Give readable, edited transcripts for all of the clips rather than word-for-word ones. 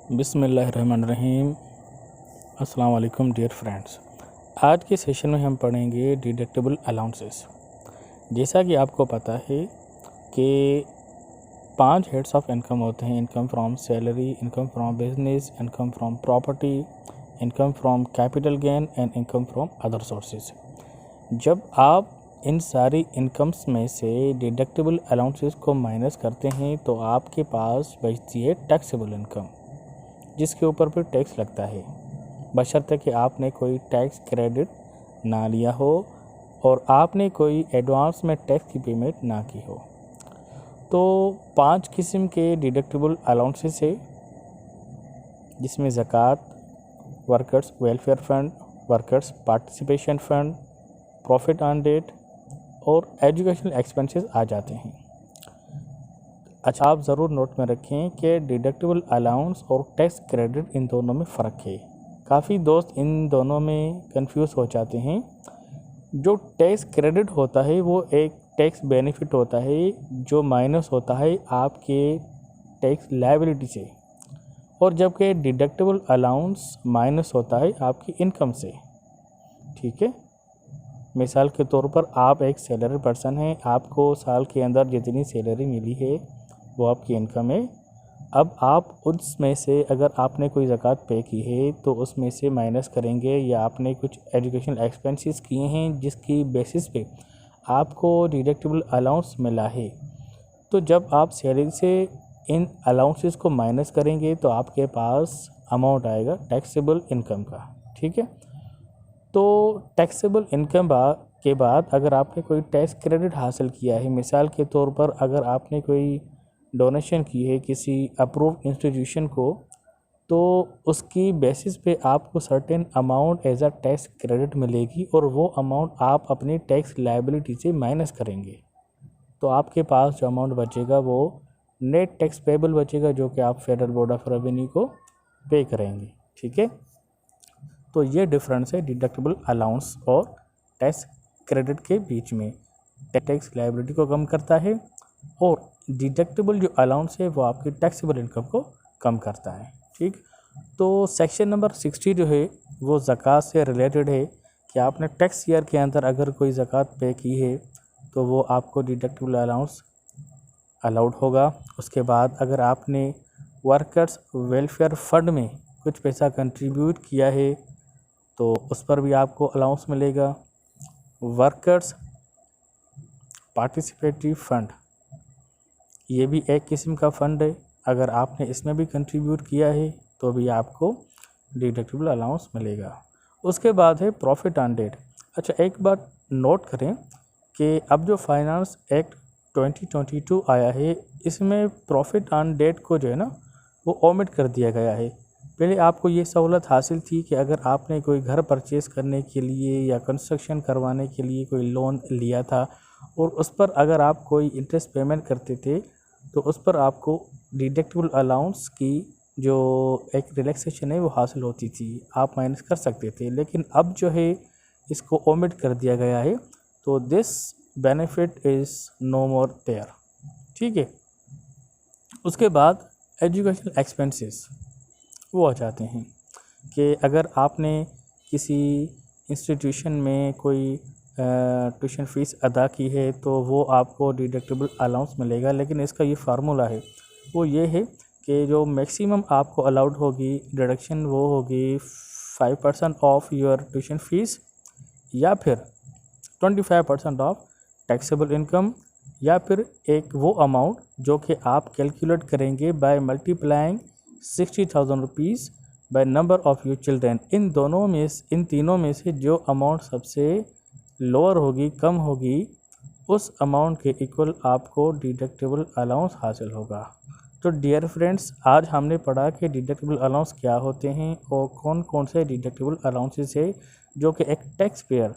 बिस्मिल्लाहिर्रहमानिर्रहीम। अस्सलाम वालेकुम डियर फ्रेंड्स। आज के सेशन में हम पढ़ेंगे डिडक्टेबल अलाउंसेस। जैसा कि आपको पता है कि 5 हेड्स ऑफ इनकम होते हैं: income from salary, income from business, income from property, income from capital gain and income from other sources. जब आप इन सारी इनकम्स में से डिडक्टेबल अलाउंसेस को माइनस करते हैं तो आपके पास बचती है टैक्सेबल इनकम, जिसके ऊपर भी टैक्स लगता है, बशर्ते कि आपने कोई टैक्स क्रेडिट ना लिया हो और आपने कोई एडवांस में टैक्स की पेमेंट ना की हो। तो 5 किस्म के डिडक्टेबल अलाउंसेस है, जिसमें ज़कात, workers welfare fund, workers participation fund, profit on debt और एजुकेशनल एक्सपेंसेस आ जाते हैं। अच्छा, आप ज़रूर नोट में रखें कि डिडक्टेबल अलाउंस और टैक्स क्रेडिट इन दोनों में फ़र्क है। काफ़ी दोस्त इन दोनों में कंफ्यूज हो जाते हैं। जो टैक्स क्रेडिट होता है वो एक टैक्स बेनिफिट होता है जो माइनस होता है आपके टैक्स लायबिलिटी से, और जबकि डिडक्टेबल अलाउंस माइनस होता है आपकी इनकम से। ठीक है, मिसाल के तौर पर आप एक सैलरी पर्सन हैं, आपको साल के अंदर जितनी सैलरी मिली है वो आपकी इनकम है। अब आप उसमें से अगर आपने कोई ज़कात पे की है तो उसमें से माइनस करेंगे, या आपने कुछ एजुकेशनल एक्सपेंसेस किए हैं जिसकी बेसिस पे आपको डिडक्टेबल अलाउंस मिला है। तो जब आप सैलरी से इन अलाउंसेस को माइनस करेंगे तो आपके पास अमाउंट आएगा टैक्सेबल इनकम का। ठीक है, तो टैक्सेबल इनकम के बाद अगर आपने कोई टैक्स क्रेडिट हासिल किया है, मिसाल के तौर पर अगर आपने कोई डोनेशन की है किसी अप्रूव्ड इंस्टीट्यूशन को, तो उसकी बेसिस पे आपको certain amount as a tax credit मिलेगी और वो अमाउंट आप अपनी टैक्स लायबिलिटी से माइनस करेंगे। तो आपके पास जो अमाउंट बचेगा वो नेट टैक्स पेबल बचेगा, जो कि आप फेडरल बोर्ड ऑफ रेवेन्यू को पे करेंगे। ठीक है, तो ये डिफरेंस है डिडक्टेबल अलाउंस और टैक्स क्रेडिट के बीच में। टैक्स लायबिलिटी को कम करता है और डिडक्टेबल जो अलाउंस है वो आपकी टैक्सेबल इनकम को कम करता है। ठीक, तो सेक्शन नंबर 60 जो है वो ज़कात से रिलेटेड है कि आपने टैक्स ईयर के अंदर अगर कोई ज़कात पे की है तो वो आपको डिडक्टेबल अलाउंस अलाउड होगा। उसके बाद अगर आपने वर्कर्स वेलफेयर फंड में कुछ पैसा कंट्रीब्यूट किया है तो उस पर भी आपको अलाउंस मिलेगा। वर्कर्स पार्टिसिपेटरी फंड, ये भी एक किस्म का फ़ंड है, अगर आपने इसमें भी कंट्रीब्यूट किया है तो भी आपको डिडक्टेबल अलाउंस मिलेगा। उसके बाद है प्रॉफिट ऑन डेट। अच्छा, एक बात नोट करें कि अब जो फाइनेंस एक्ट 2022 आया है, इसमें प्रॉफिट ऑन डेट को जो है ना वो ओमिट कर दिया गया है। पहले आपको ये सहूलत हासिल थी कि अगर आपने कोई घर परचेज़ करने के लिए या कंस्ट्रक्शन करवाने के लिए कोई लोन लिया था और उस पर अगर आप कोई इंटरेस्ट पेमेंट करते थे तो उस पर आपको डिडक्टेबल अलाउंस की जो एक रिलैक्सेशन है वो हासिल होती थी, आप माइनस कर सकते थे। लेकिन अब जो है इसको ओमिट कर दिया गया है, तो this benefit is no more there. ठीक है, उसके बाद एजुकेशनल एक्सपेंसेस वो आ जाते हैं कि अगर आपने किसी इंस्टीट्यूशन में कोई ट्यूशन फ़ीस अदा की है तो वो आपको डिडक्टेबल अलाउंस मिलेगा। लेकिन इसका ये फार्मूला है, वो ये है कि जो मैक्सिमम आपको अलाउड होगी डिडक्शन वो होगी 5% ऑफ योर ट्यूशन फ़ीस, या फिर 25% ऑफ टैक्सेबल इनकम, या फिर एक वो अमाउंट जो कि आप कैलकुलेट करेंगे by multiplying 60,000 rupees by number of your children. इन तीनों में से जो अमाउंट सबसे लोअर होगी, कम होगी, उस अमाउंट के इक्वल आपको डिडक्टेबल अलाउंस हासिल होगा। तो डियर फ्रेंड्स, आज हमने पढ़ा कि डिडक्टेबल अलाउंस क्या होते हैं और कौन कौन से डिडक्टेबल अलाउंसेस है जो कि एक टैक्स पेयर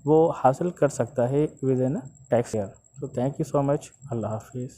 वो हासिल कर सकता है विद इन टैक्स ईयर। तो थैंक यू सो मच। अल्लाह हाफिज़।